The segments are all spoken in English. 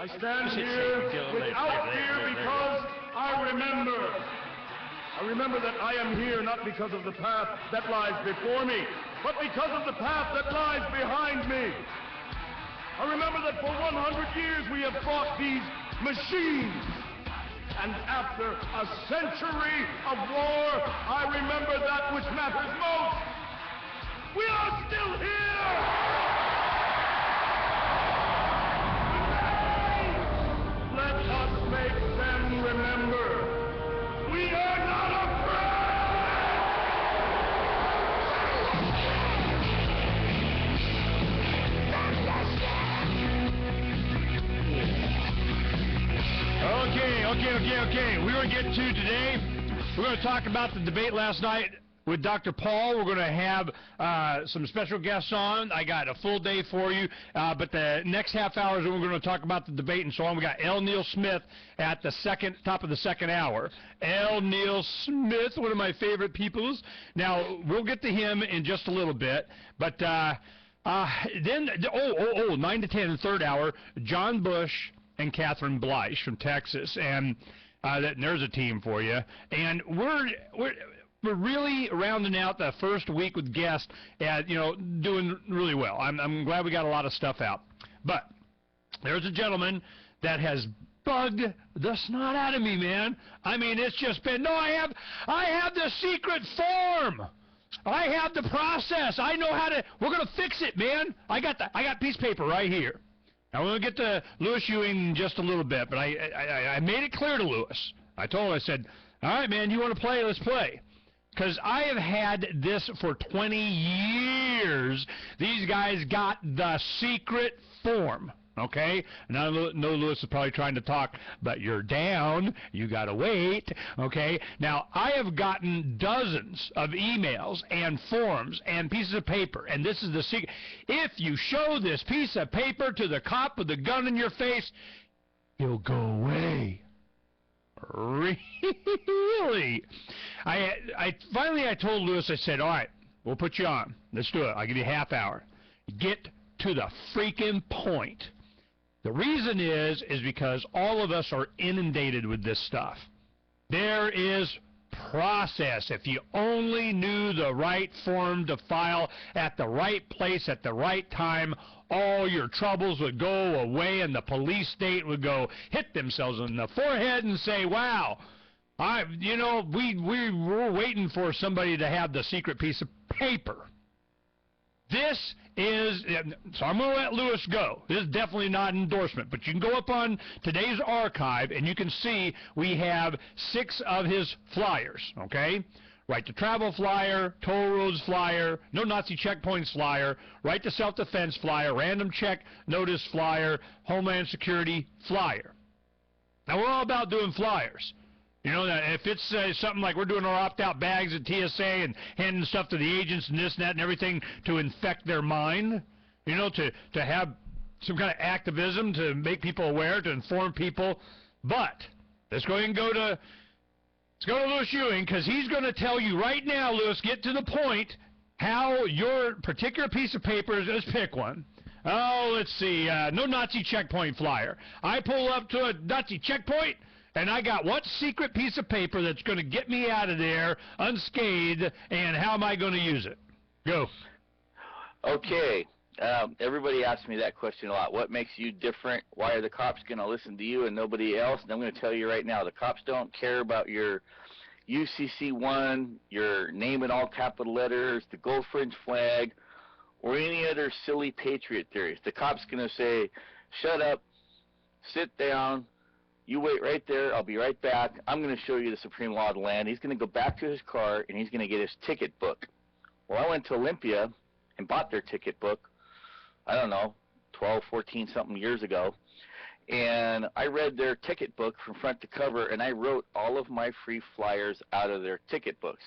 I stand here without fear because I remember that I am here not because of the path that lies before me, but because of the path that lies behind me. I remember that for 100 years we have fought these machines. And after a century of war, I remember that which matters most. We are still here! Let us make them remember. We are not Okay. We're going to get to today. We're going to talk about the debate last night with Dr. Paul. We're going to have some special guests on. I got a full day for you, but the next half hour is when we're going to talk about the debate and so on. We got L. Neil Smith at the top of the second hour. L. Neil Smith, one of my favorite peoples. Now, we'll get to him in just a little bit, but then, 9 to 10 in the third hour, John Bush and Catherine Bleish from Texas, and there's a team for you. And we're really rounding out the first week with guests, doing really well. I'm glad we got a lot of stuff out. But there's a gentleman that has bugged the snot out of me, man. I mean, it's just been, I have the secret form. I have the process. I know how to. We're gonna fix it, man. I got piece of paper right here. Now, we're going to get to Lewis Ewing in just a little bit, but I made it clear to Lewis. I told him, I said, all right, man, you want to play? Let's play. Because I have had this for 20 years. These guys got the secret form, okay? And I know Lewis is probably trying to talk, but you're down. You got to wait, okay? Now, I have gotten dozens of emails and forms and pieces of paper, and this is the secret. If you show this piece of paper to the cop with the gun in your face, he'll go away. Really? Finally I told Lewis, I said, all right, we'll put you on. Let's do it. I'll give you a half hour. Get to the freaking point. The reason is because all of us are inundated with this stuff. There is process. If you only knew the right form to file at the right place at the right time, all your troubles would go away and the police state would go hit themselves in the forehead and say, wow, we were waiting for somebody to have the secret piece of paper. This is, so I'm going to let Lewis go. This is definitely not an endorsement, but you can go up on today's archive and you can see we have 6 of his flyers, okay? Right to Travel flyer, Toll Roads flyer, No Nazi Checkpoints flyer, Right to Self-Defense flyer, Random Check Notice flyer, Homeland Security flyer. Now, we're all about doing flyers. You know, if it's something like we're doing our opt-out bags at TSA and handing stuff to the agents and this and that and everything to infect their mind, to have some kind of activism to make people aware, to inform people. But let's go ahead and go to Lewis Ewing, because he's going to tell you right now, Lewis, get to the point, how your particular piece of paper is. Let's pick one. Oh, let's see, no Nazi checkpoint flyer. I pull up to a Nazi checkpoint, and I got what secret piece of paper that's going to get me out of there unscathed, and how am I going to use it? Go. Okay. Everybody asks me that question a lot. What makes you different? Why are the cops going to listen to you and nobody else? And I'm going to tell you right now, the cops don't care about your UCC1, your name in all capital letters, the gold fringe flag, or any other silly patriot theories. The cop's going to say, shut up, sit down, you wait right there, I'll be right back. I'm going to show you the supreme law of the land. He's going to go back to his car, and he's going to get his ticket book. Well, I went to Olympia and bought their ticket book, I don't know, 12, 14 something years ago, and I read their ticket book from front to cover, and I wrote all of my free flyers out of their ticket books.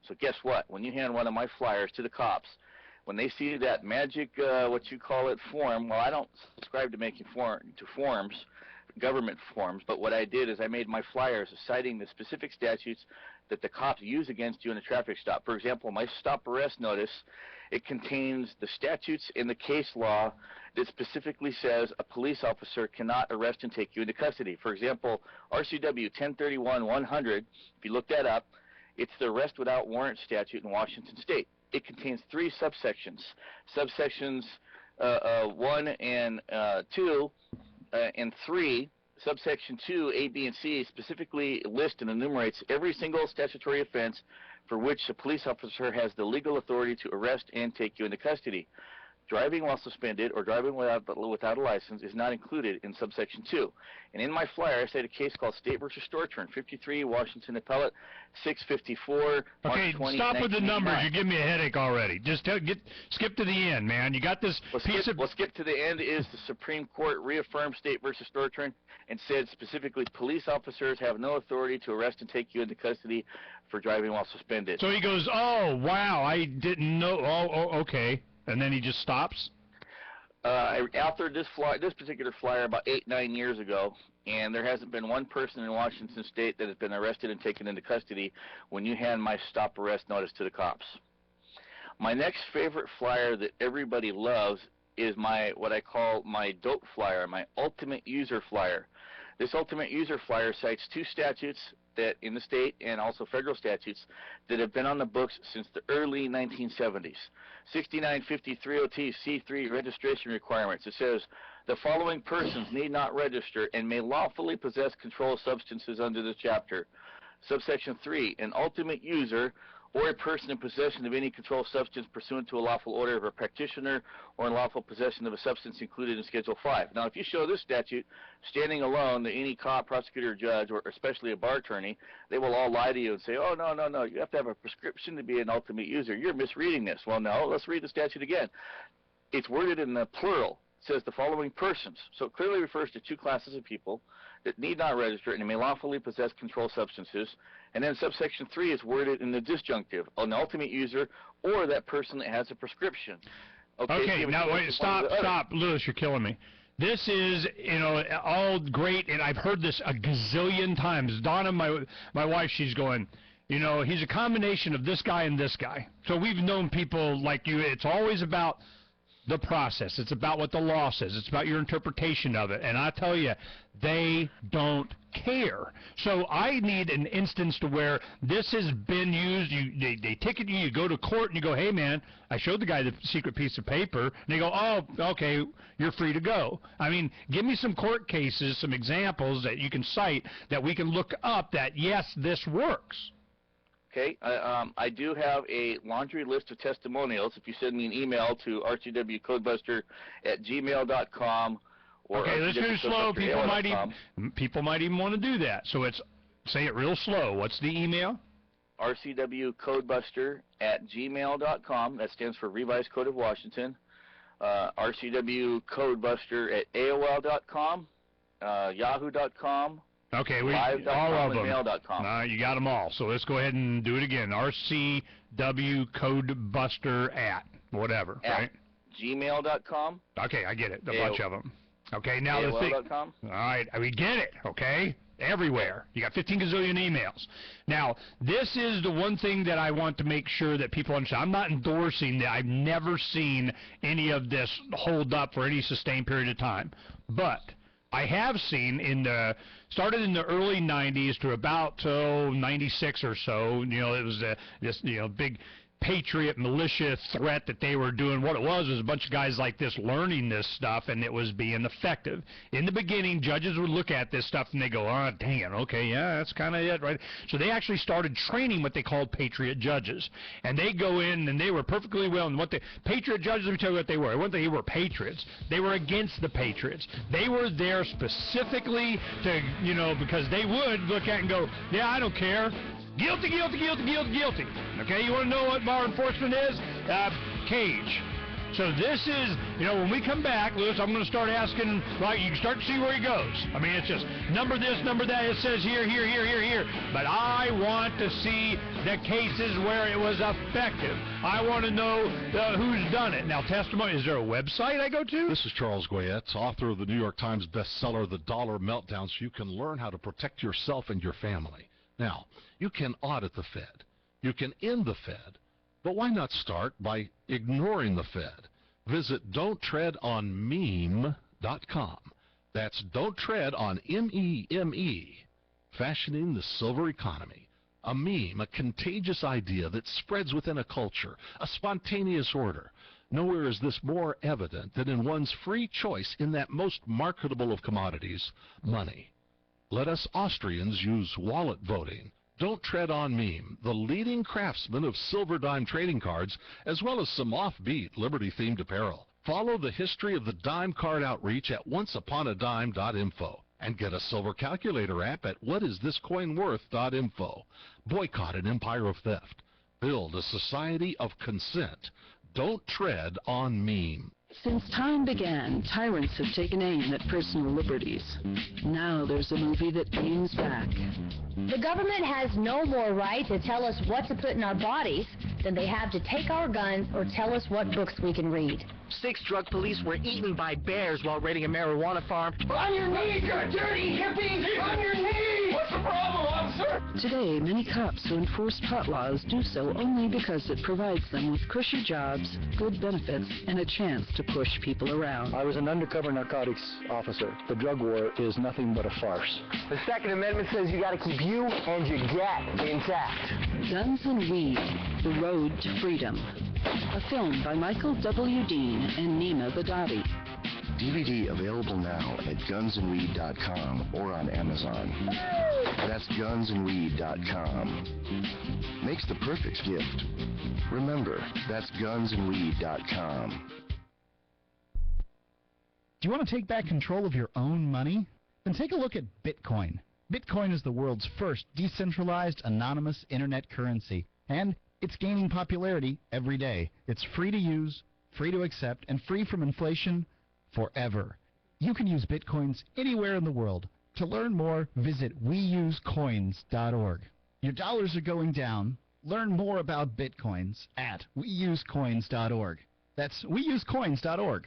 So guess what? When you hand one of my flyers to the cops, when they see that magic, what you call it, form, well, I don't subscribe to making forms, government forms, but what I did is I made my flyers citing the specific statutes that the cops use against you in a traffic stop. For example, my stop arrest notice, it contains the statutes in the case law that specifically says a police officer cannot arrest and take you into custody. For example, RCW 1031-100, if you look that up, it's the arrest without warrant statute in Washington State. It contains 3 subsections. Subsections 1 and 2 and 3. Subsection 2, A, B, and C specifically list and enumerates every single statutory offense for which a police officer has the legal authority to arrest and take you into custody. Driving while suspended or driving without a license is not included in subsection 2. And in my flyer, I cite a case called State versus Storturn, 53 Washington Appellate, 654. Okay, March 20, stop with the numbers. 1989. You're giving me a headache already. Just skip to the end, man. You got this skip to the end is the Supreme Court reaffirmed State versus Storturn and said specifically police officers have no authority to arrest and take you into custody for driving while suspended. So he goes, oh, wow, I didn't know. Oh, okay. And then he just stops? I authored this particular flyer about 8-9 years ago, and there hasn't been one person in Washington State that has been arrested and taken into custody when you hand my stop arrest notice to the cops. My next favorite flyer that everybody loves is what I call my dope flyer, my ultimate user flyer. This ultimate user flyer cites 2 statutes that in the state and also federal statutes that have been on the books since the early 1970s. 6950-30T C3 registration requirements. It says the following persons need not register and may lawfully possess controlled substances under this chapter. Subsection 3, an ultimate user or a person in possession of any controlled substance pursuant to a lawful order of a practitioner or in lawful possession of a substance included in Schedule 5. Now, if you show this statute standing alone to any cop, prosecutor, or judge, or especially a bar attorney, they will all lie to you and say, oh, no, you have to have a prescription to be an ultimate user. You're misreading this. Well, no, let's read the statute again. It's worded in the plural. It says the following persons. So it clearly refers to 2 classes of people that need not register and may lawfully possess controlled substances. And then subsection 3 is worded in the disjunctive, an ultimate user or that person that has a prescription. Okay, now wait, stop, Lewis, you're killing me. This is, all great, and I've heard this a gazillion times. Donna, my wife, she's going, he's a combination of this guy and this guy. So we've known people like you. It's always about the process. It's about what the law says. It's about your interpretation of it. And I tell you, they don't care. So I need an instance to where this has been used. They ticket you, you go to court, and you go, hey, man, I showed the guy the secret piece of paper. And they go, oh, okay, you're free to go. I mean, give me some court cases, some examples that you can cite that we can look up that, yes, this works. Okay, I do have a laundry list of testimonials. If you send me an email to rcwcodebusters@gmail.com or okay, let's do it slow. People might even want to do that. So say it real slow. What's the email? rcwcodebuster@gmail.com. That stands for Revised Code of Washington. rcwcodebuster@aol.com, yahoo.com. Okay, all of them. You got them all. So let's go ahead and do it again. RCWCodebuster at whatever, right? gmail.com. Okay, I get it. A bunch of them. Okay, now the thing. All right, we get it. Okay, everywhere. You got 15 gazillion emails. Now, this is the one thing that I want to make sure that people understand. I'm not endorsing that. I've never seen any of this hold up for any sustained period of time, but I have seen started in the early 90s to about 96 or so. It was this big patriot militia threat that they were doing. What it was a bunch of guys like this learning this stuff, and it was being effective. In the beginning, judges would look at this stuff and they go, oh, dang it, okay, yeah, that's kind of it, right? So they actually started training what they called patriot judges. And they go in, and they were perfectly well. And what the patriot judges, let me tell you what they were. They were patriots. They were against the patriots. They were there specifically to, because they would look at and go, yeah, I don't care. Guilty, guilty, guilty, guilty, guilty. Okay, you want to know what bar enforcement is? Cage. So this is, when we come back, Lewis, I'm going to start asking, right, you can start to see where he goes. I mean, it's just number this, number that. It says here, here, here, here, here. But I want to see the cases where it was effective. I want to know who's done it. Now, testimony, is there a website I go to? This is Charles Goyette, author of the New York Times bestseller, The Dollar Meltdown, so you can learn how to protect yourself and your family. Now, you can audit the Fed. You can end the Fed. But why not start by ignoring the Fed? Visit don'ttreadonmeme.com. That's Don't Tread on M-E-M-E. Fashioning the silver economy. A meme, a contagious idea that spreads within a culture, a spontaneous order. Nowhere is this more evident than in one's free choice in that most marketable of commodities, money. Let us Austrians use wallet voting. Don't Tread on Meme, the leading craftsman of silver dime trading cards, as well as some offbeat Liberty-themed apparel. Follow the history of the dime card outreach at onceuponadime.info and get a silver calculator app at whatisthiscoinworth.info. Boycott an empire of theft. Build a society of consent. Don't tread on meme. Since time began, tyrants have taken aim at personal liberties. Now there's a movie that aims back. The government has no more right to tell us what to put in our bodies than they have to take our guns or tell us what books we can read. 6 drug police were eaten by bears while raiding a marijuana farm. On your knees, you dirty hippies! On your knees! What's the problem, officer? Today, many cops who enforce pot laws do so only because it provides them with cushy jobs, good benefits, and a chance to push people around. I was an undercover narcotics officer. The drug war is nothing but a farce. The Second Amendment says you gotta keep you and your get intact. Guns and Weed, The Road to Freedom. A film by Michael W. Dean and Nima Badati. DVD available now at gunsandweed.com or on Amazon. That's gunsandweed.com. Makes the perfect gift. Remember, that's gunsandweed.com. Do you want to take back control of your own money? Then take a look at Bitcoin. Bitcoin is the world's first decentralized, anonymous internet currency, and it's gaining popularity every day. It's free to use, free to accept, and free from inflation forever. You can use Bitcoins anywhere in the world. To learn more, visit weusecoins.org. Your dollars are going down. Learn more about Bitcoins at weusecoins.org. That's weusecoins.org.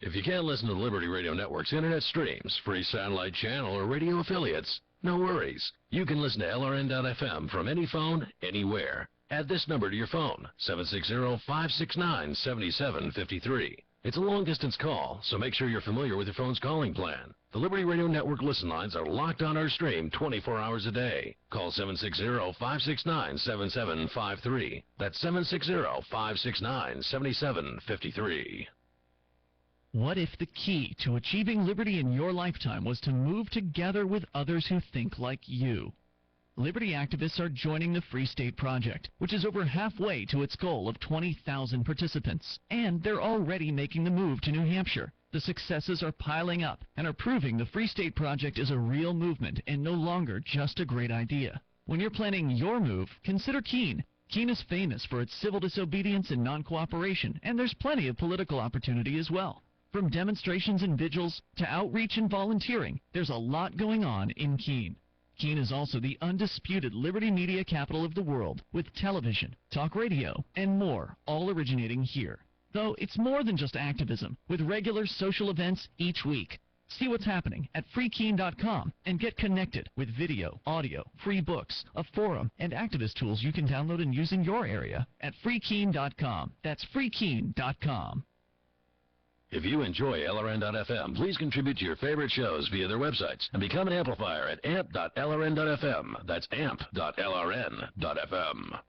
If you can't listen to the Liberty Radio Network's internet streams, free satellite channel, or radio affiliates, no worries. You can listen to LRN.FM from any phone, anywhere. Add this number to your phone, 760-569-7753. It's a long-distance call, so make sure you're familiar with your phone's calling plan. The Liberty Radio Network listen lines are locked on our stream 24 hours a day. Call 760-569-7753. That's 760-569-7753. What if the key to achieving liberty in your lifetime was to move together with others who think like you? Liberty activists are joining the Free State Project, which is over halfway to its goal of 20,000 participants. And they're already making the move to New Hampshire. The successes are piling up and are proving the Free State Project is a real movement and no longer just a great idea. When you're planning your move, consider Keene. Keene is famous for its civil disobedience and non-cooperation, and there's plenty of political opportunity as well. From demonstrations and vigils to outreach and volunteering, there's a lot going on in Keene. Keene is also the undisputed liberty media capital of the world, with television, talk radio, and more, all originating here. Though it's more than just activism, with regular social events each week. See what's happening at freekeene.com and get connected with video, audio, free books, a forum, and activist tools you can download and use in your area at freekeene.com. That's freekeene.com. If you enjoy LRN.FM, please contribute to your favorite shows via their websites and become an amplifier at amp.lrn.fm. That's amp.lrn.fm.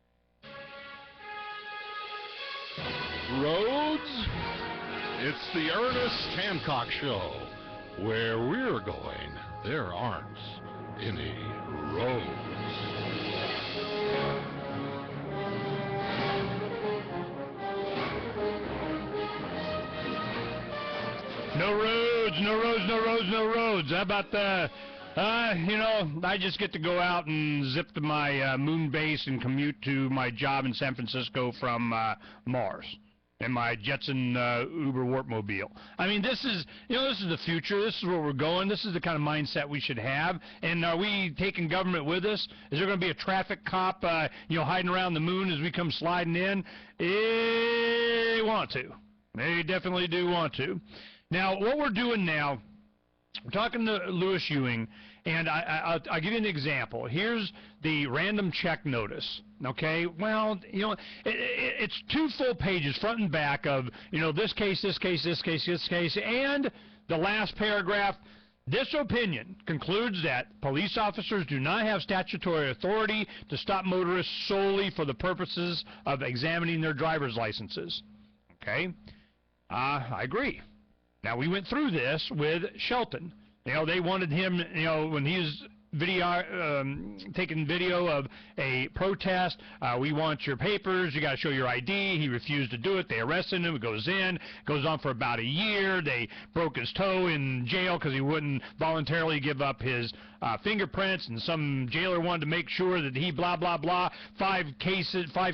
Roads? It's the Ernest Hancock Show. Where we're going, there aren't any roads. No roads, no roads, no roads, no roads. How about I just get to go out and zip to my moon base and commute to my job in San Francisco from Mars in my Jetson Uber Warpmobile. I mean, this is the future. This is where we're going. This is the kind of mindset we should have. And are we taking government with us? Is there going to be a traffic cop, hiding around the moon as we come sliding in? They want to. They definitely do want to. Now, what we're doing now we're talking to Louis Ewing, and I'll give you an example. Here's the random check notice. Okay, well, you know, it's 2 full pages, front and back, of, you know, this case, this case, this case, this case, and the last paragraph. This opinion concludes that police officers do not have statutory authority to stop motorists solely for the purposes of examining their driver's licenses. Okay? I agree. Now, we went through this with Shelton. You know, they wanted him, you know, when he was taking video of a protest, we want your papers, you got to show your ID. He refused to do it. They arrested him. He goes on for about a year. They broke his toe in jail because he wouldn't voluntarily give up his fingerprints, and some jailer wanted to make sure that he blah, blah, blah, 5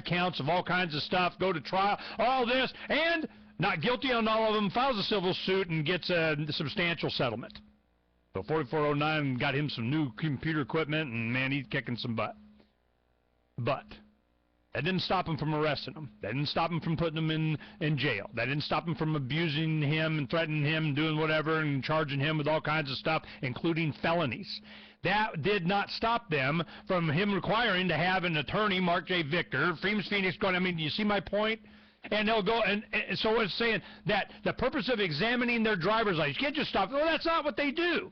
counts of all kinds of stuff, go to trial, all this, and not guilty on all of them, files a civil suit and gets a substantial settlement. So 4409 got him some new computer equipment, and, man, he's kicking some butt. But that didn't stop him from arresting him. That didn't stop him from putting him in jail. That didn't stop him from abusing him and threatening him, doing whatever, and charging him with all kinds of stuff, including felonies. That did not stop them from him requiring to have an attorney, Mark J. Victor, FreedomsPhoenix going, I mean, do you see my point? And they'll go, and so it's saying that the purpose of examining their driver's license, you can't just stop. Well, that's not what they do.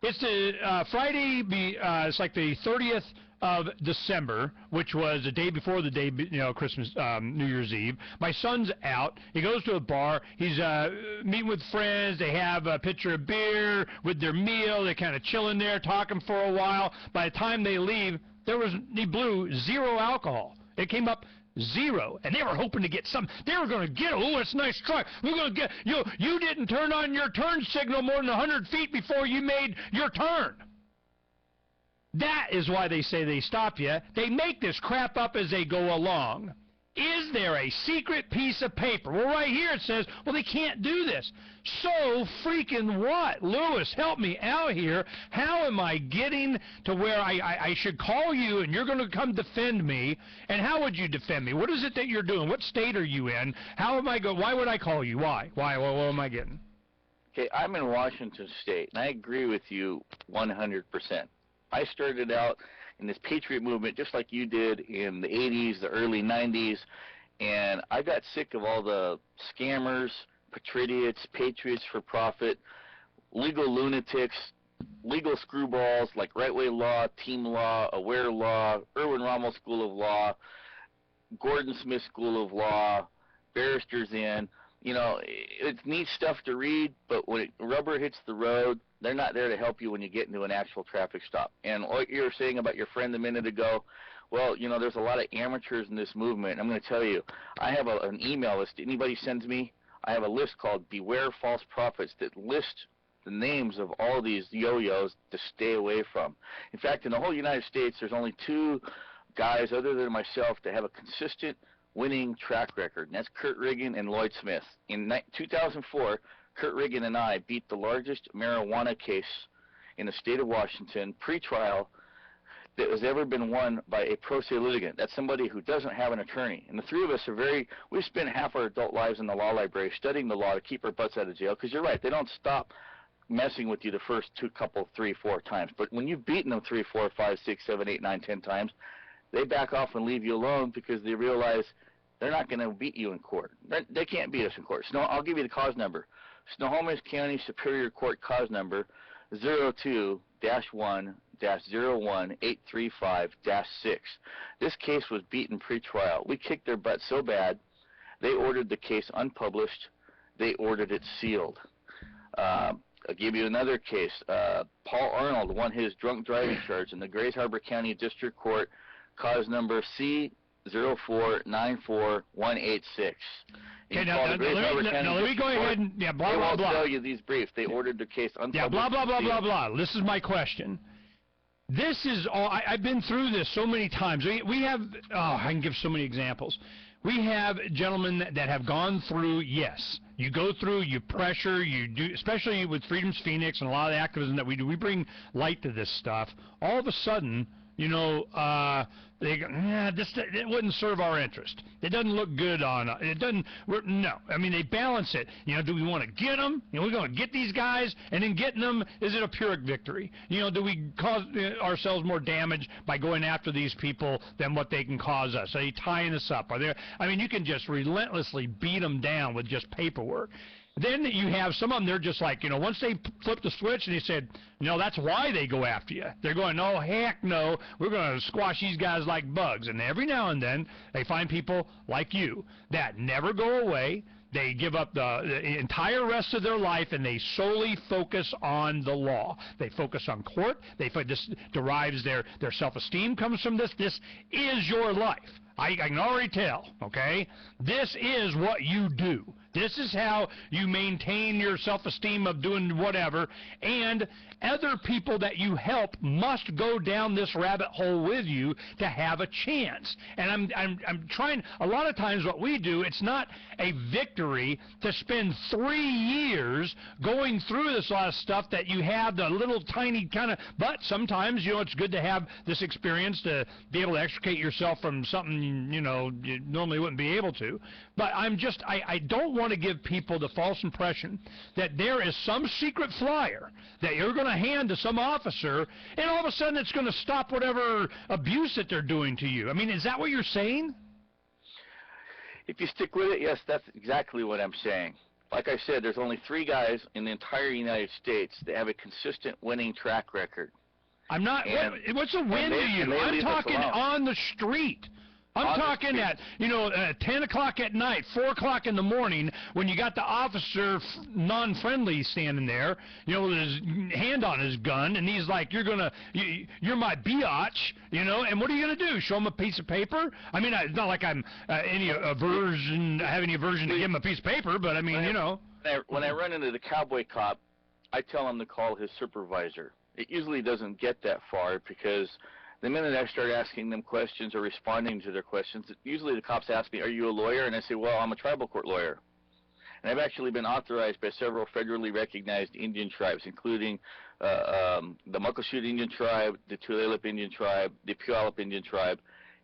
It's the Friday, it's like the 30th of December, which was the day before the day, you know, Christmas, New Year's Eve. My son's out. He goes to a bar. He's meeting with friends. They have a pitcher of beer with their meal. They're kind of chilling there, talking for a while. By the time they leave, he blew 0 alcohol. It came up 0, and they were hoping to get some. They were going to get, oh, it's a nice truck. We're going to get, you didn't turn on your turn signal more than 100 feet before you made your turn. That is why they say they stop you. They make this crap up as they go along. Is there a secret piece of paper? Well, right here it says, well, they can't do this. So freaking what? Lewis, help me out here. How am I getting to where I should call you and you're going to come defend me? And how would you defend me? What is it that you're doing? What state are you in? How am I going? Why would I call you? Why? What am I getting? Okay, I'm in Washington State, and I agree with you 100%. I started out in this Patriot movement just like you did in the 80s, the early 90s, and I got sick of all the scammers, patriots for profit, legal lunatics, legal screwballs like Right Way Law, Team Law, Aware Law, Erwin Rommel School of Law, Gordon Smith School of Law, Barristers Inn. You know, it's neat stuff to read, but when rubber hits the road, they're not there to help you when you get into an actual traffic stop. And what you were saying about your friend a minute ago, well, you know, there's a lot of amateurs in this movement. I'm going to tell you, I have an email list. Anybody sends me, I have a list called Beware False Prophets that list the names of all these yo-yos to stay away from. In fact, in the whole United States, there's only 2 guys other than myself that have a consistent winning track record, and that's Kurt Riggin and Lloyd Smith. In 2004, Kurt Riggin and I beat the largest marijuana case in the state of Washington, pre-trial, that has ever been won by a pro se litigant. That's somebody who doesn't have an attorney. And the 3 of us are we spend half our adult lives in the law library studying the law to keep our butts out of jail, because you're right, they don't stop messing with you the first 3, 4 times. But when you've beaten them 3, 4, 5, 6, 7, 8, 9, 10 times, they back off and leave you alone because they realize they're not going to beat you in court. They can't beat us in court. I'll give you the cause number. Snohomish County Superior Court cause number 02-1-01835-6. This case was beaten pre-trial. We kicked their butt so bad, they ordered the case unpublished. They ordered it sealed. I'll give you another case. Paul Arnold won his drunk driving charge in the Grays Harbor County District Court, cause number C0494186. Okay, now let me go ahead and, blah, blah, blah. They won't tell you these briefs. They ordered the case unpublished. Yeah, blah, blah, blah, blah, blah. This is my question. This is all, I've been through this so many times. We have, I can give so many examples. We have gentlemen that have gone through, yes, you go through, you pressure, you do, especially with FreedomsPhoenix and a lot of the activism that we do. We bring light to this stuff. All of a sudden, they go, it wouldn't serve our interest. It doesn't look good on it. No. I mean, they balance it. Do we want to get them? We're going to get these guys, and in getting them, is it a Pyrrhic victory? Do we cause ourselves more damage by going after these people than what they can cause us? Are they tying us up? You can just relentlessly beat them down with just paperwork. Then you have some of them, they're just like, once they flip the switch and they said, that's why they go after you. They're going, no, heck no, we're going to squash these guys like bugs. And every now and then they find people like you that never go away. They give up the entire rest of their life, and they solely focus on the law. They focus on court. This derives their self-esteem comes from this. This is your life. I can already tell, okay? This is what you do. This is how you maintain your self-esteem of doing whatever, and other people that you help must go down this rabbit hole with you to have a chance. And I'm trying, a lot of times what we do, it's not a victory to spend 3 years going through this lot of stuff that you have the little tiny kind of, but sometimes, it's good to have this experience to be able to extricate yourself from something, you normally wouldn't be able to. But I don't want to give people the false impression that there is some secret flyer that you're going to hand to some officer, and all of a sudden it's going to stop whatever abuse that they're doing to you. Is that what you're saying? If you stick with it, yes, that's exactly what I'm saying. Like I said, there's only 3 guys in the entire United States that have a consistent winning track record. What's a win to you? I'm talking on the street. I'm talking at, 10 o'clock at night, 4 o'clock in the morning, when you got the officer non-friendly standing there, with his hand on his gun, and he's like, you're my biatch, and what are you going to do? Show him a piece of paper? It's not like I'm have any aversion to give him a piece of paper, but When I run into the cowboy cop, I tell him to call his supervisor. It usually doesn't get that far, because the minute I start asking them questions or responding to their questions, usually the cops ask me, are you a lawyer? And I say, well, I'm a tribal court lawyer. And I've actually been authorized by several federally recognized Indian tribes, including the Muckleshoot Indian tribe, the Tulalip Indian tribe, the Puyallup Indian tribe,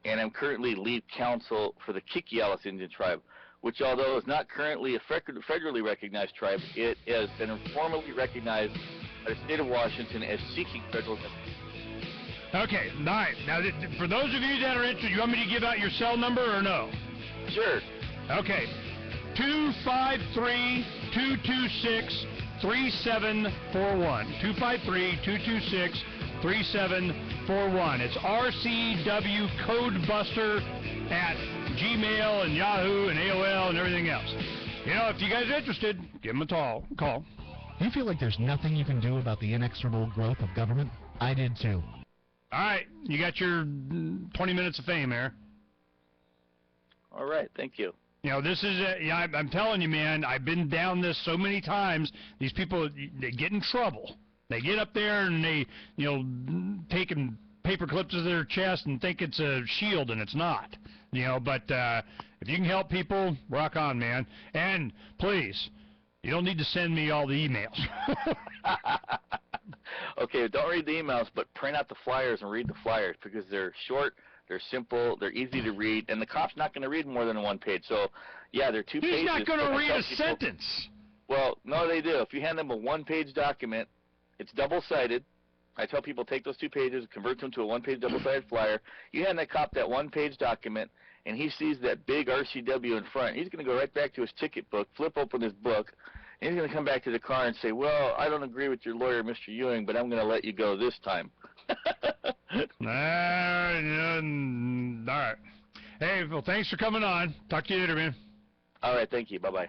and I'm currently lead counsel for the Kikialis Indian tribe, which, although is not currently a federally recognized tribe, it has been formally recognized by the state of Washington as seeking federal recognition. Okay, all right. Now, for those of you that are interested, you want me to give out your cell number or no? Sure. Okay. 253-226-3741. 253-226-3741. It's rcwcodebuster@Gmail and Yahoo and AOL and everything else. If you guys are interested, give them a call. Do you feel like there's nothing you can do about the inexorable growth of government? I did too. All right, you got your 20 minutes of fame there. All right, thank you. This is I'm telling you, man, I've been down this so many times. These people, they get in trouble. They get up there and they, taking paper clips to their chest and think it's a shield, and it's not. But if you can help people, rock on, man. And please, you don't need to send me all the emails. Okay, don't read the emails, but print out the flyers and read the flyers, because they're short, they're simple, they're easy to read, and the cop's not going to read more than 1 page. So, yeah, they're 2 pages. He's not going to read a sentence. Well, no, they do. If you hand them a 1-page document, it's double-sided. I tell people, take those 2 pages, convert them to a 1-page double-sided flyer. You hand that cop that 1-page document, and he sees that big RCW in front. He's going to go right back to his ticket book, flip open his book, and he's going to come back to the car and say, well, I don't agree with your lawyer, Mr. Ewing, but I'm going to let you go this time. All right. Hey, well, thanks for coming on. Talk to you later, man. All right, thank you. Bye-bye.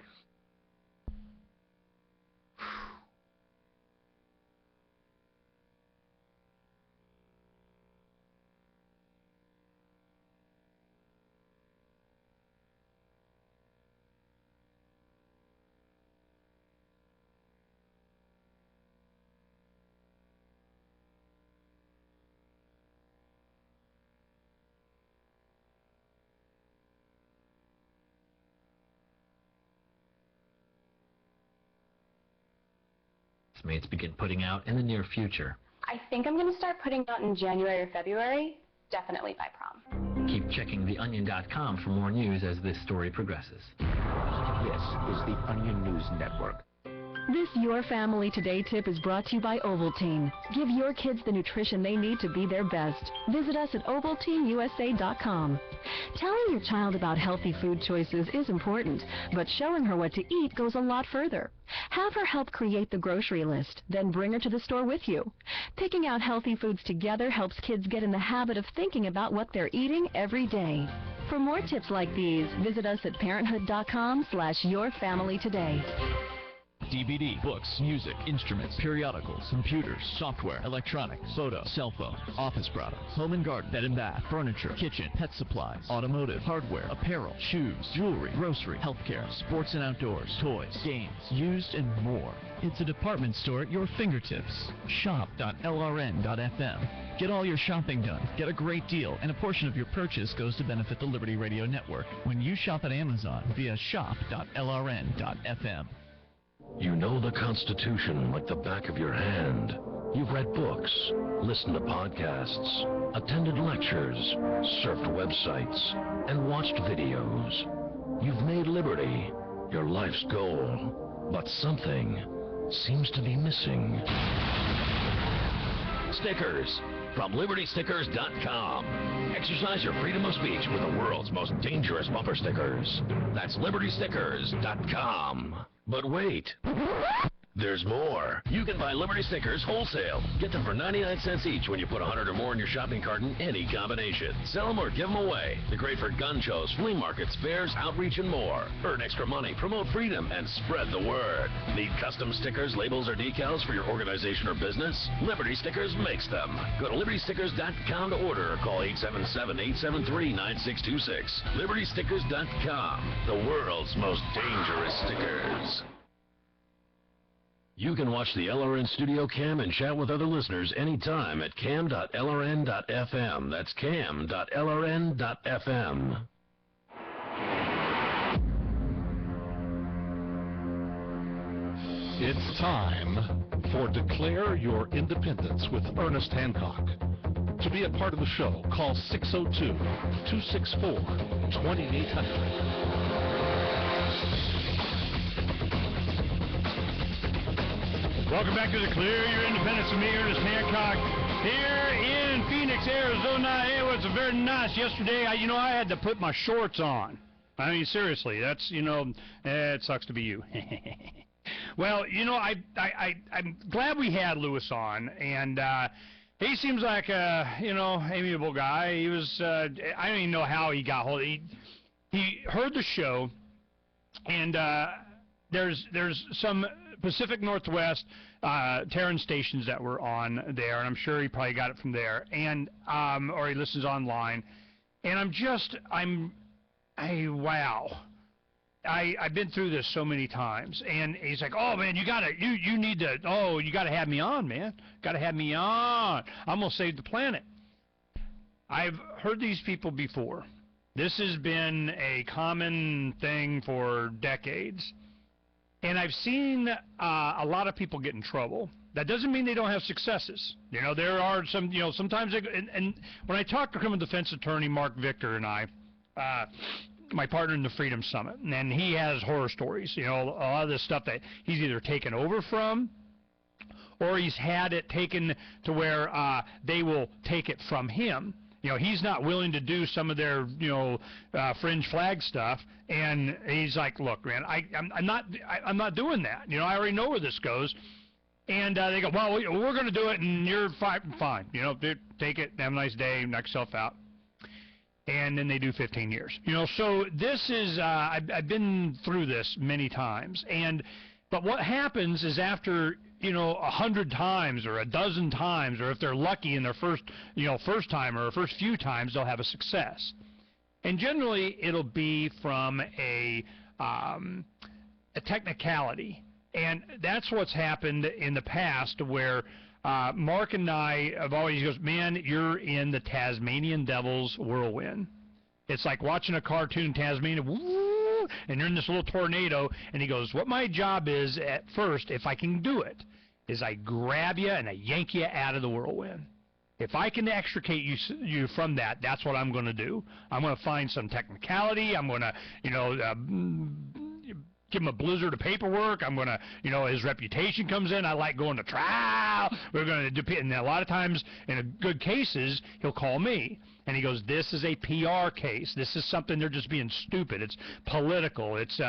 Mates begin putting out in the near future. I think I'm going to start putting out in January or February, definitely by prom. Keep checking theonion.com for more news as this story progresses. This is the Onion News Network. This Your Family Today tip is brought to you by Ovaltine. Give your kids the nutrition they need to be their best. Visit us at ovaltineusa.com. Telling your child about healthy food choices is important, but showing her what to eat goes a lot further. Have her help create the grocery list, then bring her to the store with you. Picking out healthy foods together helps kids get in the habit of thinking about what they're eating every day. For more tips like these, visit us at parenthood.com/yourfamilytoday. DVD, books, music, instruments, periodicals, computers, software, electronics, photo, cell phone, office products, home and garden, bed and bath, furniture, kitchen, pet supplies, automotive, hardware, apparel, shoes, jewelry, grocery, healthcare, sports and outdoors, toys, games, used, and more. It's a department store at your fingertips. Shop.lrn.fm. Get all your shopping done, get a great deal, and a portion of your purchase goes to benefit the Liberty Radio Network when you shop at Amazon via shop.lrn.fm. You know the Constitution like the back of your hand. You've read books, listened to podcasts, attended lectures, surfed websites, and watched videos. You've made liberty your life's goal, but something seems to be missing. Stickers from LibertyStickers.com. Exercise your freedom of speech with the world's most dangerous bumper stickers. That's LibertyStickers.com. But wait, there's more. You can buy Liberty stickers wholesale. Get them for 99 cents each when you put 100 or more in your shopping cart in any combination. Sell them or give them away. They're great for gun shows, flea markets, fairs, outreach, and more. Earn extra money, promote freedom, and spread the word. Need custom stickers, labels, or decals for your organization or business? Liberty Stickers makes them. Go to LibertyStickers.com to order or call 877-873-9626. LibertyStickers.com, the world's most dangerous stickers. You can watch the LRN Studio Cam and chat with other listeners anytime at cam.lrn.fm. That's cam.lrn.fm. It's time for Declare Your Independence with Ernest Hancock. To be a part of the show, call 602-264-2800. Welcome back to Declare Your Independence with me, Ernest Hancock, here in Phoenix, Arizona. It was very nice yesterday. I had to put my shorts on. I mean, seriously, that's, it sucks to be you. Well, I'm glad we had Lewis on, and he seems like a, amiable guy. He was, I don't even know how he got hold of it. He heard the show, and there's some Pacific Northwest Terran stations that were on there, and I'm sure he probably got it from there, and or he listens online, and wow. I've been through this so many times, and he's like, oh man, you gotta have me on, man. Gotta have me on. I'm gonna save the planet. I've heard these people before. This has been a common thing for decades. And I've seen a lot of people get in trouble. That doesn't mean they don't have successes. There are some, sometimes, and when I talk to criminal defense attorney Mark Victor and I, my partner in the Freedom Summit, and he has horror stories, a lot of this stuff that he's either taken over from, or he's had it taken to where they will take it from him. He's not willing to do some of their, fringe flag stuff, and he's like, look, man, I'm not doing that. I already know where this goes. And they go, well, we're going to do it, and you're fine. Take it, have a nice day, knock yourself out. And then they do 15 years. So this is, I've been through this many times. But what happens is after 100 times or a dozen times, or if they're lucky in their first time or first few times, they'll have a success. And generally, it'll be from a technicality. And that's what's happened in the past, where Mark and I have always goes, man, you're in the Tasmanian Devil's whirlwind. It's like watching a cartoon, Tasmania, woo, and you're in this little tornado. And he goes, what my job is at first, if I can do it, is I grab you and I yank you out of the whirlwind. If I can extricate you from that, that's what I'm going to do. I'm going to find some technicality. I'm going to, give him a blizzard of paperwork. I'm going to, his reputation comes in. I like going to trial. We're going to depend. And a lot of times, in good cases, he'll call me. And he goes, this is a PR case. This is something they're just being stupid. It's political. It's,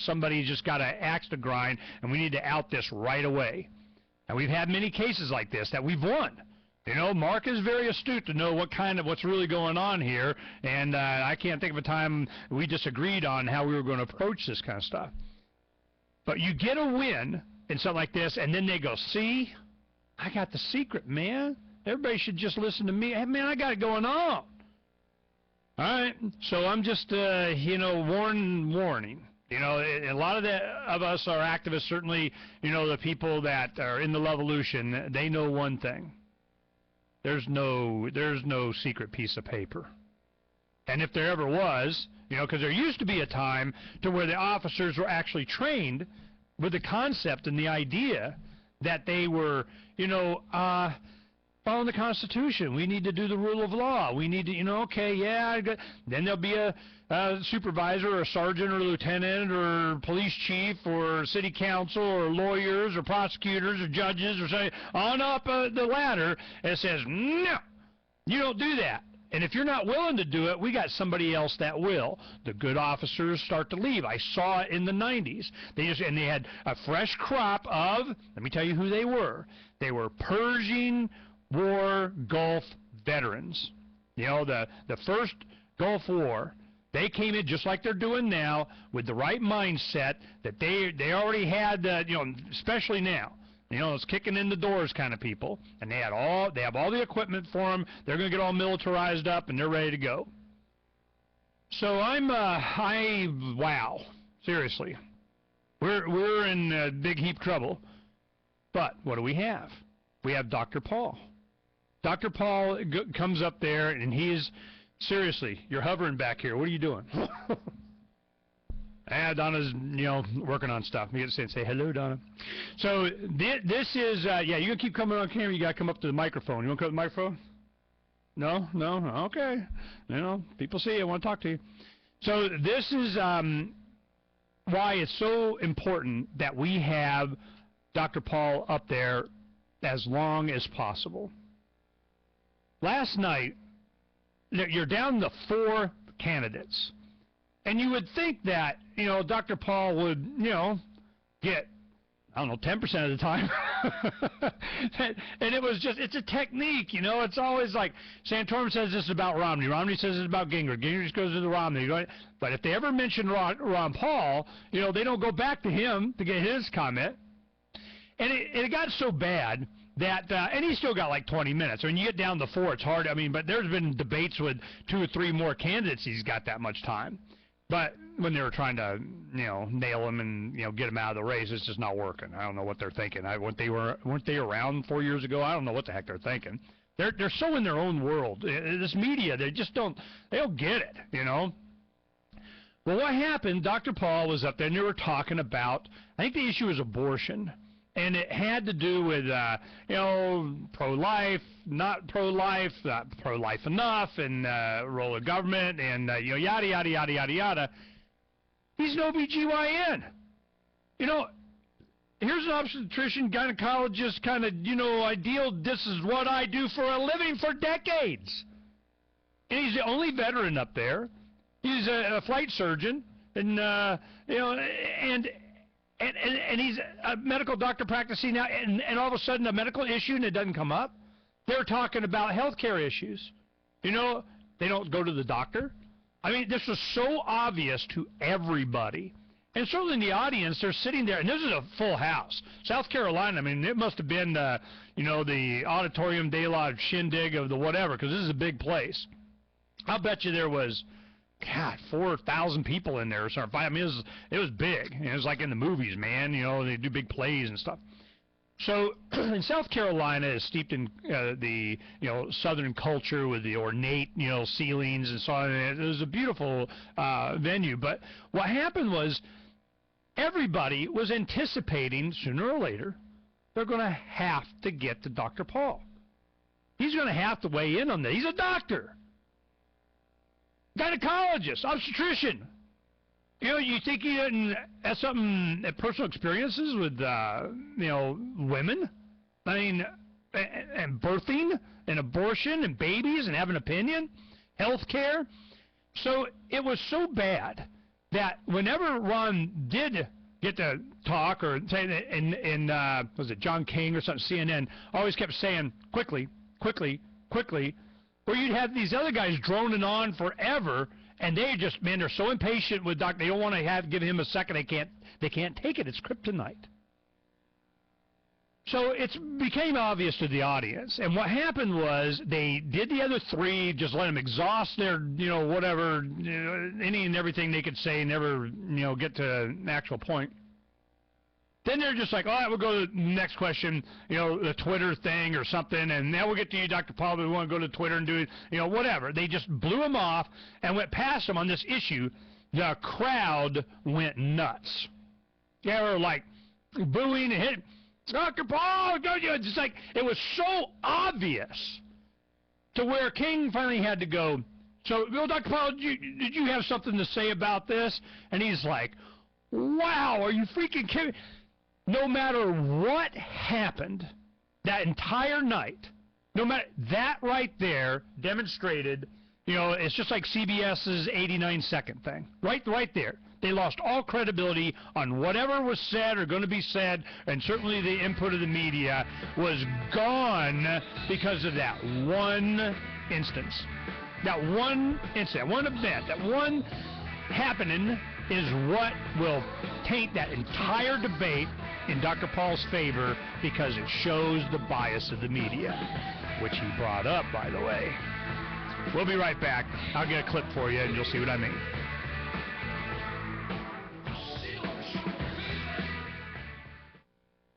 somebody just got an axe to grind, and we need to out this right away. And we've had many cases like this that we've won. Mark is very astute to know what's really going on here, and I can't think of a time we disagreed on how we were going to approach this kind of stuff. But you get a win in something like this, and then they go, see, I got the secret, man. Everybody should just listen to me. Hey, man, I got it going on. All right, so I'm just, warning. A lot of us are activists, certainly, the people that are in the Levolution, they know one thing. There's no secret piece of paper. And if there ever was, because there used to be a time to where the officers were actually trained with the concept and the idea that they were, following the Constitution. We need to do the rule of law. We need to, then there'll be a supervisor or a sergeant or lieutenant or police chief or city council or lawyers or prosecutors or judges or something on up the ladder and says, no, you don't do that. And if you're not willing to do it, we got somebody else that will. The good officers start to leave. I saw it in the 90s. They had a fresh crop of, let me tell you who they were. They were Persian War Gulf veterans. The first Gulf War, they came in just like they're doing now with the right mindset that they already had, especially now. It's kicking in the doors kind of people, and they have all the equipment for them. They're going to get all militarized up, and they're ready to go. So wow, seriously, we're in big heap trouble. But what do we have? We have Dr. Paul. Dr. Paul comes up there, and he's seriously, you're hovering back here. What are you doing? Donna's, working on stuff. You got to say hello, Donna. So this is, you're going to keep coming on camera. You got to come up to the microphone. You want to come to the microphone? No? Okay. People see you. I want to talk to you. So this is why it's so important that we have Dr. Paul up there as long as possible. Last night, you're down to 4 candidates. And you would think that, Dr. Paul would, get, 10% of the time. And it was just, it's a technique, It's always like, Santorum says this is about Romney. Romney says this is about Gingrich. Gingrich just goes to the Romney. But if they ever mention Ron Paul, they don't go back to him to get his comment. And it got so bad that, and he's still got like 20 minutes. When you get down to 4, it's hard. But there's been debates with 2 or 3 more candidates. He's got that much time. But when they were trying to, nail him and, get him out of the race, it's just not working. I don't know what they're thinking. Weren't they around 4 years ago? I don't know what the heck they're thinking. They're so in their own world. This media, they don't get it, Well, what happened, Dr. Paul was up there and they were talking about, I think the issue was abortion. And it had to do with, pro-life, not pro-life, not pro-life enough, and role of government, and, yada, yada, yada, yada, yada. He's an OBGYN. Here's an obstetrician, gynecologist, kind of, ideal, this is what I do for a living for decades. And he's the only veteran up there. He's a flight surgeon, and, And he's a medical doctor practicing now, and all of a sudden a medical issue and it doesn't come up. They're talking about health care issues. They don't go to the doctor. This was so obvious to everybody. And certainly in the audience, they're sitting there, and this is a full house. South Carolina, it must have been, the Auditorium de la Shindig of the whatever, because this is a big place. I'll bet you there was, 4,000 people in there or something. It was big. It was like in the movies, man. They do big plays and stuff. So, in South Carolina is steeped in the Southern culture with the ornate ceilings and so on. It was a beautiful venue. But what happened was everybody was anticipating sooner or later they're going to have to get to Dr. Paul. He's going to have to weigh in on that. He's a doctor, gynecologist, obstetrician. You know, you think he didn't have something, personal experiences with, women? I mean, and birthing and abortion and babies and having an opinion, health care. So it was so bad that whenever Ron did get to talk or say that in was it John King or something, CNN, always kept saying, quickly, quickly, quickly, where you'd have these other guys droning on forever. And they just, man, they're so impatient with Doc. They don't want to give him a second. They can't take it. It's kryptonite. So it became obvious to the audience. And what happened was they did the other three, just let them exhaust their, whatever, any and everything they could say, never, get to an actual point. Then they're just like, all right, we'll go to the next question, the Twitter thing or something, and now we'll get to you, Dr. Paul, but we want to go to Twitter and do, whatever. They just blew him off and went past him on this issue. The crowd went nuts. They were like booing and hitting, Dr. Paul, it's just like, it was so obvious to where King finally had to go, so, well, Dr. Paul, did you have something to say about this? And he's like, wow, are you freaking kidding me? No matter what happened that entire night, no matter that right there demonstrated, it's just like CBS's 89-second thing. Right there. They lost all credibility on whatever was said or going to be said, and certainly the input of the media was gone because of that one instance. That one incident, one event, that one happening is what will taint that entire debate in Dr. Paul's favor, because it shows the bias of the media, which he brought up, by the way. We'll be right back. I'll get a clip for you, and you'll see what I mean.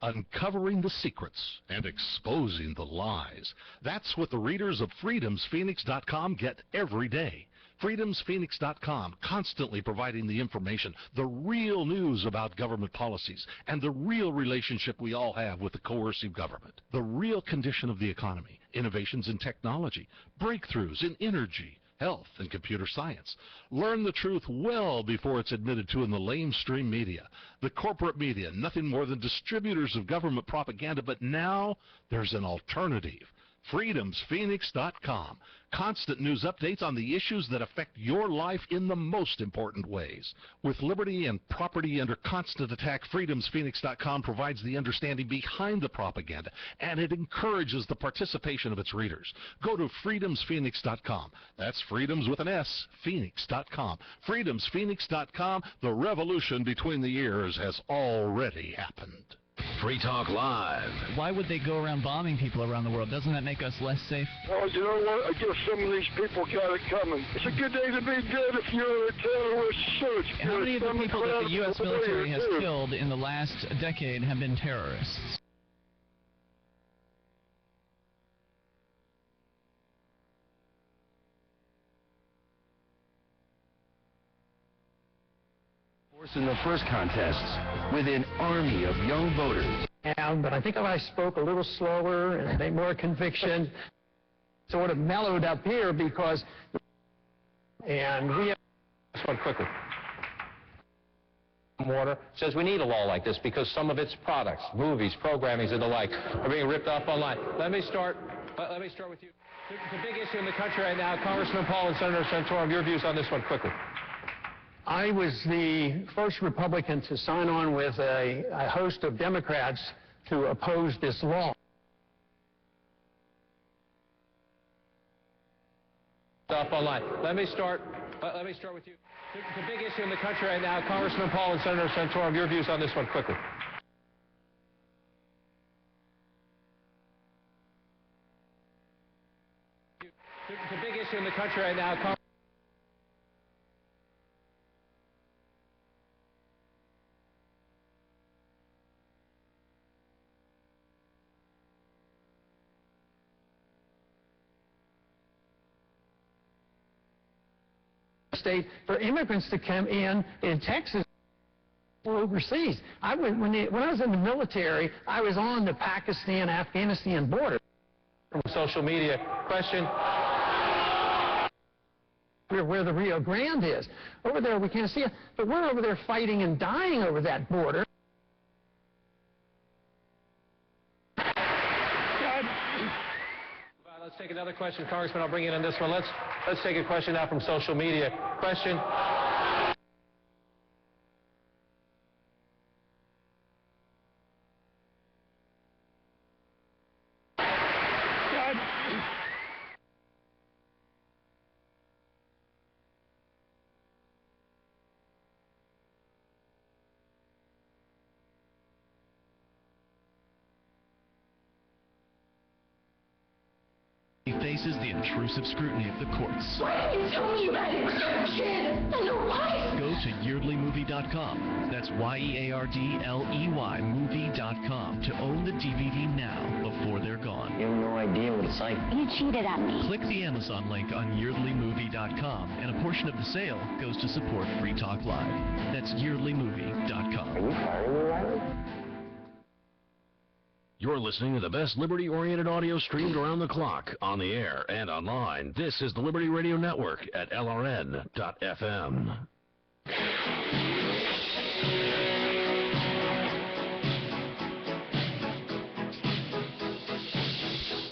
Uncovering the secrets and exposing the lies. That's what the readers of FreedomsPhoenix.com get every day. FreedomsPhoenix.com, constantly providing the information, the real news about government policies, and the real relationship we all have with the coercive government. The real condition of the economy, innovations in technology, breakthroughs in energy, health, and computer science. Learn the truth well before it's admitted to in the lamestream media. The corporate media, nothing more than distributors of government propaganda, but now there's an alternative. FreedomsPhoenix.com. Constant news updates on the issues that affect your life in the most important ways. With liberty and property under constant attack, FreedomsPhoenix.com provides the understanding behind the propaganda, and it encourages the participation of its readers. Go to FreedomsPhoenix.com. That's freedoms with an S, Phoenix.com. FreedomsPhoenix.com. The revolution between the ears has already happened. Free Talk Live. Why would they go around bombing people around the world? Doesn't that make us less safe? Well, you know what? I guess some of these people got it coming. It's a good day to be good if you're a terrorist search. How many of the people that the U.S. military has killed in the last decade have been terrorists? In the first contests with an army of young voters. But I think if I spoke a little slower and made more conviction, sort of mellowed up here because, and we have this one quickly. Water says we need a law like this because some of its products, movies, programmings, and the like are being ripped off online. Let me start with you. It's a big issue in the country right now. Congressman Paul and Senator Santorum, your views on this one quickly. I was the first Republican to sign on with a host of Democrats to oppose this law. Stuff online. Let me start with you. It's a big issue in the country right now. Congressman Paul and Senator Santorum, your views on this one quickly. It's a big issue in the country right now. State for immigrants to come in Texas. overseas. When I was in the military, I was on the Pakistan-Afghanistan border. From social media, question. Where the Rio Grande is. Over there we can't see it, but we're over there fighting and dying over that border. Let's take another question, Congressman. I'll bring in on this one. Let's take a question now from social media. Question. He faces the intrusive scrutiny of the courts. Why didn't you tell me about encryption? I know why. Go to yeardleymovie.com. That's YEARDLEY movie.com to own the DVD now before they're gone. You have no idea what it's like. You cheated on me. Click the Amazon link on yeardleymovie.com, and a portion of the sale goes to support Free Talk Live. That's yeardleymovie.com. Are you firing me, Riley? You're listening to the best liberty-oriented audio streamed around the clock, on the air, and online. This is the Liberty Radio Network at LRN.FM.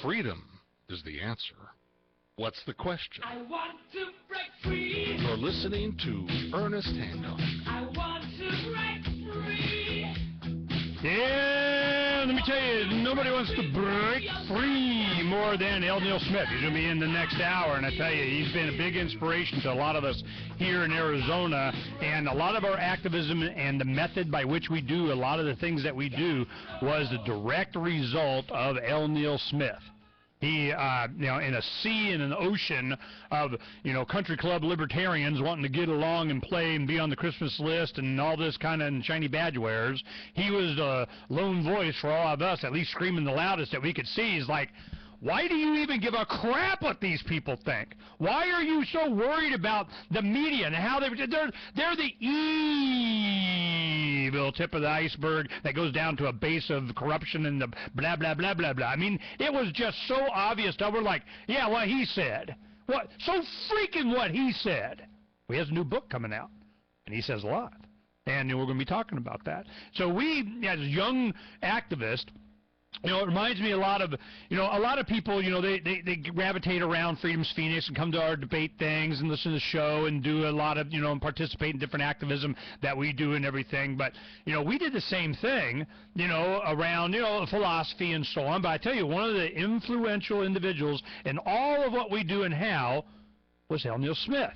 Freedom is the answer. What's the question? I want to break free. You're listening to Ernest Hancock. I want to break free. Yeah, let me tell you, nobody wants to break free more than L. Neil Smith. He's going to be in the next hour, and I tell you, he's been a big inspiration to a lot of us here in Arizona, and a lot of our activism and the method by which we do a lot of the things that we do was the direct result of L. Neil Smith. He, in a sea and an ocean of, country club libertarians wanting to get along and play and be on the Christmas list and all this kind of shiny badge wearers, he was the lone voice for all of us, at least screaming the loudest that we could see. He's like, why do you even give a crap what these people think? Why are you so worried about the media and how they're the evil tip of the iceberg that goes down to a base of corruption and the blah, blah, blah, blah, blah. I mean, it was just so obvious that we're like, yeah, what he said. What? So freaking what he said. He has a new book coming out, and he says a lot. And we're going to be talking about that. So we, as young activists, it reminds me a lot of people, they gravitate around FreedomsPhoenix and come to our debate things and listen to the show and do a lot of, and participate in different activism that we do and everything. But, we did the same thing, around, philosophy and so on. But I tell you, one of the influential individuals in all of what we do and how was L. Neil Smith.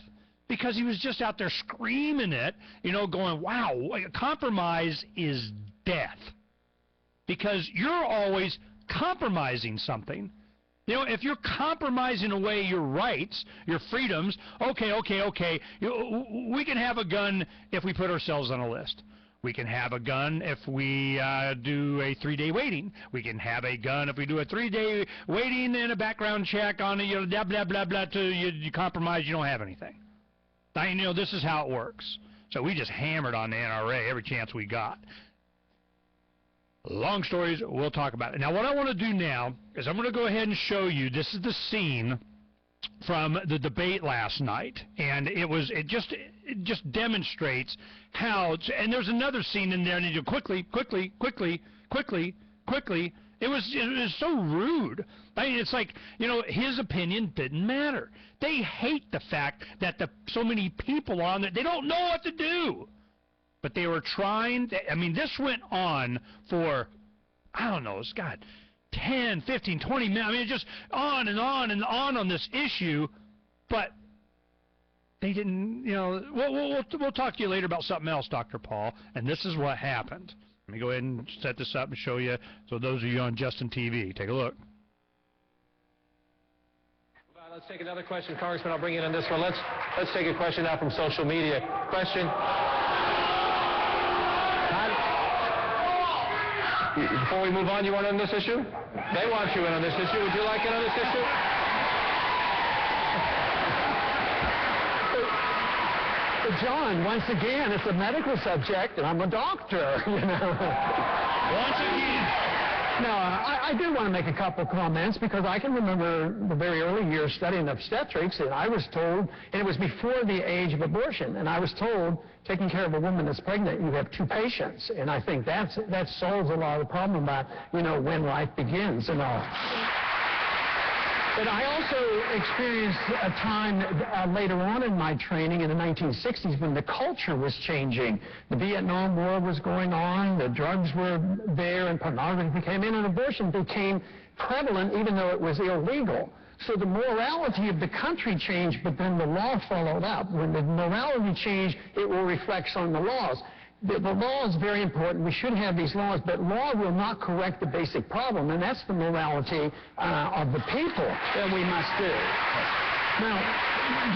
Because he was just out there screaming it, going, wow, compromise is death. Because you're always compromising something. If you're compromising away your rights, your freedoms, okay. We can have a gun if we put ourselves on a list. We can have a gun if we do a 3-day waiting. We can have a gun if we do a 3-day waiting and a background check on it, blah, blah, blah, blah, till you compromise, you don't have anything. This is how it works. So we just hammered on the NRA every chance we got. Long stories, we'll talk about it. Now, what I want to do now is I'm going to go ahead and show you, this is the scene from the debate last night, and it just demonstrates how, and there's another scene in there, and you quickly. It was so rude. It's like, his opinion didn't matter. They hate the fact that so many people on there, they don't know what to do. But they were trying, this went on for, 10, 15, 20 minutes. Just on and on and on this issue. But they didn't, we'll talk to you later about something else, Dr. Paul. And this is what happened. Let me go ahead and set this up and show you. So those of you on Justin TV, take a look. Let's take another question, Congressman. I'll bring in on this one. Let's take a question now from social media. Question. Before we move on, you want in on this issue? They want you in on this issue. Would you like in on this issue? But John, once again, it's a medical subject, and I'm a doctor, you know. Once again. No, I do want to make a couple comments because I can remember the very early years studying obstetrics, and I was told, and it was before the age of abortion, and I was told, taking care of a woman that's pregnant, you have 2 patients, and I think that solves a lot of the problem about, you know, when life begins and all. But I also experienced a time later on in my training in the 1960s when the culture was changing. The Vietnam War was going on, the drugs were there, and pornography came in, and abortion became prevalent even though it was illegal. So the morality of the country changed, but then the law followed up. When the morality changed, it will reflect on the laws. The law is very important. We should have these laws, but law will not correct the basic problem, and that's the morality of the people that we must do. Now,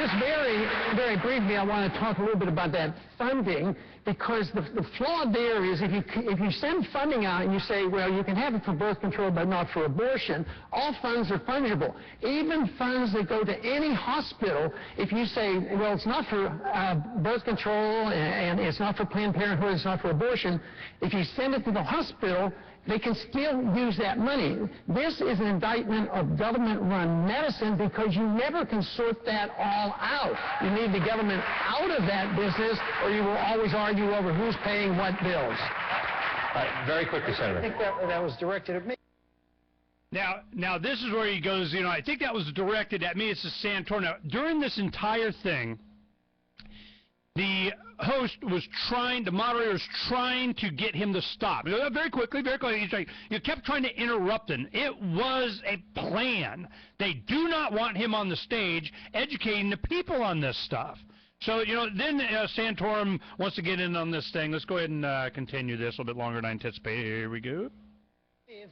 just very, very briefly, I want to talk a little bit about that funding, because the flaw there is if you send funding out and you say, well, you can have it for birth control but not for abortion, all funds are fungible. Even funds that go to any hospital, if you say, well, it's not for birth control and it's not for Planned Parenthood, it's not for abortion, if you send it to the hospital, they can still use that money. This is an indictment of government-run medicine because you never can sort that all out. You need the government out of that business, or you will always argue over who's paying what bills. Very quickly, Senator. I think that was directed at me. Now this is where he goes, you know, I think that was directed at me. It's the Santorum. Now, during this entire thing, the host was trying, the moderator was trying to get him to stop. Very quickly, he's like, you kept trying to interrupt him. It was a plan. They do not want him on the stage educating the people on this stuff. So, you know, then Santorum wants to get in on this thing. Let's go ahead and continue this a little bit longer than I anticipated. Here we go.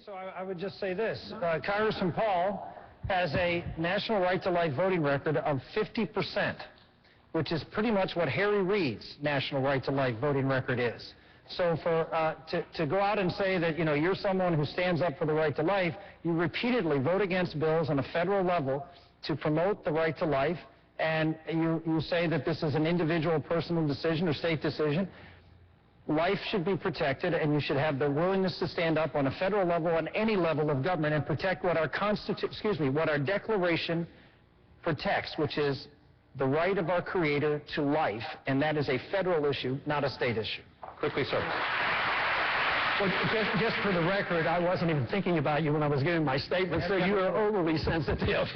So I would just say this. Congressman Paul has a national right to life voting record of 50%. Which is pretty much what Harry Reid's national right to life voting record is. So to go out and say that, you know, you're someone who stands up for the right to life, you repeatedly vote against bills on a federal level to promote the right to life, and you say that this is an individual personal decision or state decision. Life should be protected, and you should have the willingness to stand up on a federal level, on any level of government, and protect what our Declaration protects, which is the right of our Creator to life, and that is a federal issue, not a state issue. Quickly, sir. Well, just for the record, I wasn't even thinking about you when I was giving my statement, so you are overly sensitive.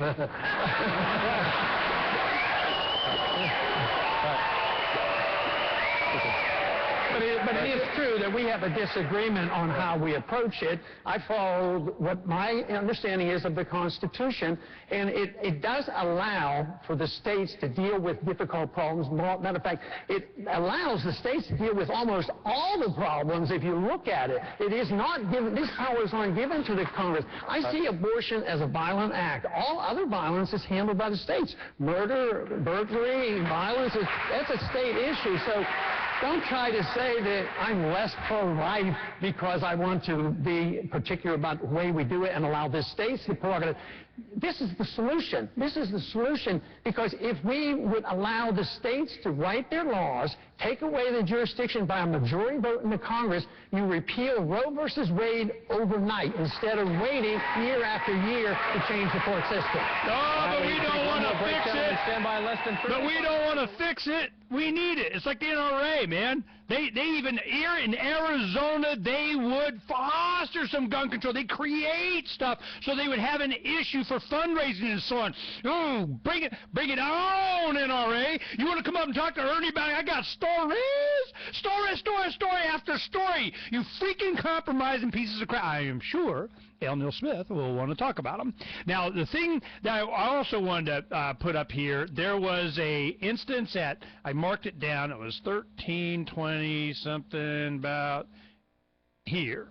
But it is true that we have a disagreement on how we approach it. I followed what my understanding is of the Constitution, and it does allow for the states to deal with difficult problems. Matter of fact, it allows the states to deal with almost all the problems if you look at it. It is not given, these powers aren't given to the Congress. I see abortion as a violent act. All other violence is handled by the states. Murder, burglary, violence, that's a state issue. So don't try to say that I'm less pro-life because I want to be particular about the way we do it and allow the states the prerogative. This is the solution. This is the solution, because if we would allow the states to write their laws, take away the jurisdiction by a majority vote in the Congress, you repeal Roe versus Wade overnight instead of waiting year after year to change the court system. No, but we don't want to fix it. Stand by less than 30 but we don't want to fix it. We need it. It's like the NRA, man. They even here in Arizona, they would foster some gun control. They create stuff so they would have an issue for fundraising and so on. Oh, bring it on, NRA. You want to come up and talk to Ernie about it? I got story after story. You freaking compromising pieces of crap. I am sure L. Neil Smith will want to talk about them. Now, the thing that I also wanted to put up here, there was a instance at, I marked it down, it was 1320 something about here.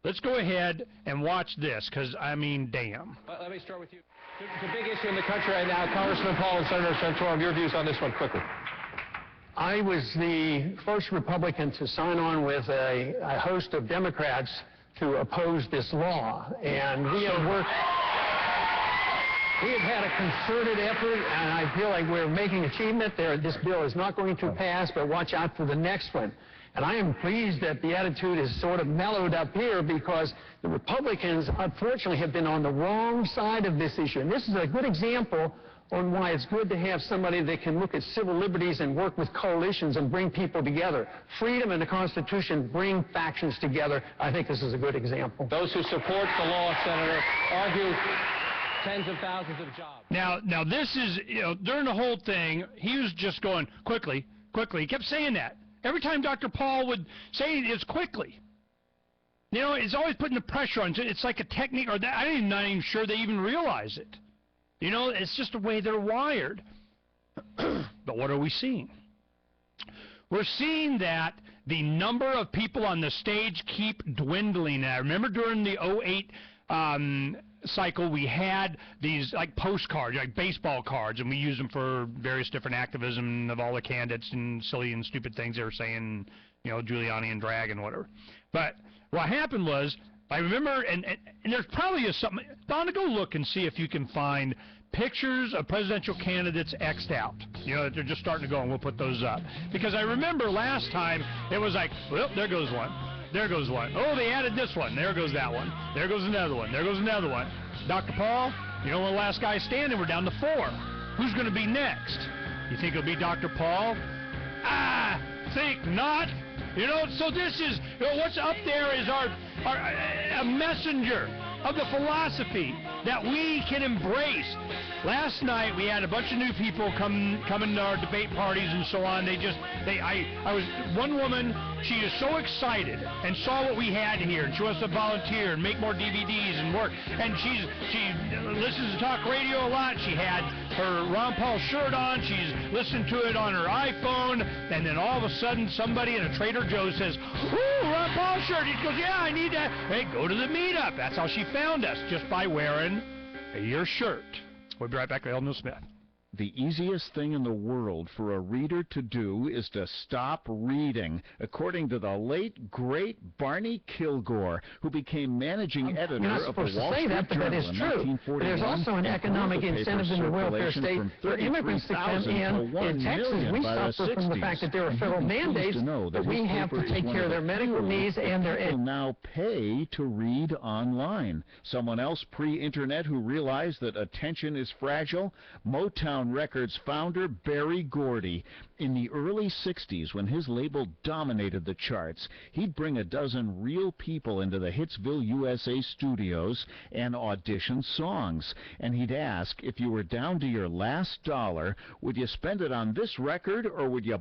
Let's go ahead and watch this, because, I mean, damn. Let me start with you. It's a big issue in the country right now. Congressman Paul and Senator Santorum, your views on this one quickly. I was the first Republican to sign on with a host of Democrats to oppose this law, and we have worked. We have had a concerted effort, and I feel like we're making achievement there. This bill is not going to pass, but watch out for the next one. And I am pleased that the attitude is sort of mellowed up here because the Republicans, unfortunately, have been on the wrong side of this issue. And this is a good example on why it's good to have somebody that can look at civil liberties and work with coalitions and bring people together. Freedom and the Constitution bring factions together. I think this is a good example. Those who support the law, Senator, argue tens of thousands of jobs. Now this is, during the whole thing, he was just going, quickly, quickly. He kept saying that. Every time Dr. Paul would say it, it's quickly. It's always putting the pressure on. It's like a technique, or that, I'm not even sure they even realize it. It's just the way they're wired. But what are we seeing? We're seeing that the number of people on the stage keep dwindling. I remember during the 2008 cycle, we had these like postcards, like baseball cards, and we used them for various different activism of all the candidates and silly and stupid things they were saying, Giuliani and drag and whatever. But what happened was, I remember, and there's probably something. Donna, go look and see if you can find pictures of presidential candidates X'd out. They're just starting to go, and we'll put those up. Because I remember last time, it was like, well, there goes one. There goes one. Oh, they added this one. There goes that one. There goes another one. There goes another one. Dr. Paul, the last guy standing, we're down to 4. Who's going to be next? You think it'll be Dr. Paul? Think not. So this is, what's up there is a messenger of the philosophy that we can embrace. Last night we had a bunch of new people come to our debate parties and so on. One woman, she is so excited and saw what we had here, and she wants to volunteer and make more DVDs and work. And she listens to talk radio a lot. She had her Ron Paul shirt on. She's listened to it on her iPhone, and then all of a sudden somebody in a Trader Joe's says, "Ooh, Ron Paul shirt." He goes, "Yeah, I need that." Hey, go to the meetup. That's how she found us, just by wearing your shirt. We'll be right back with Elno Smith. The easiest thing in the world for a reader to do is to stop reading, according to the late, great Barney Kilgore, who became managing editor of the Wall Street Journal in 1941. There's also an economic incentive in the welfare state for immigrants to come in. In Texas, we suffer from the fact that there are federal mandates that we have to take care of their medical needs and their... People now pay to read online. Someone else pre-internet who realized that attention is fragile? Motown Records founder Berry Gordy. In the early 60s, when his label dominated the charts, he'd bring a dozen real people into the Hitsville, USA studios and audition songs. And he'd ask, if you were down to your last dollar, would you spend it on this record or would you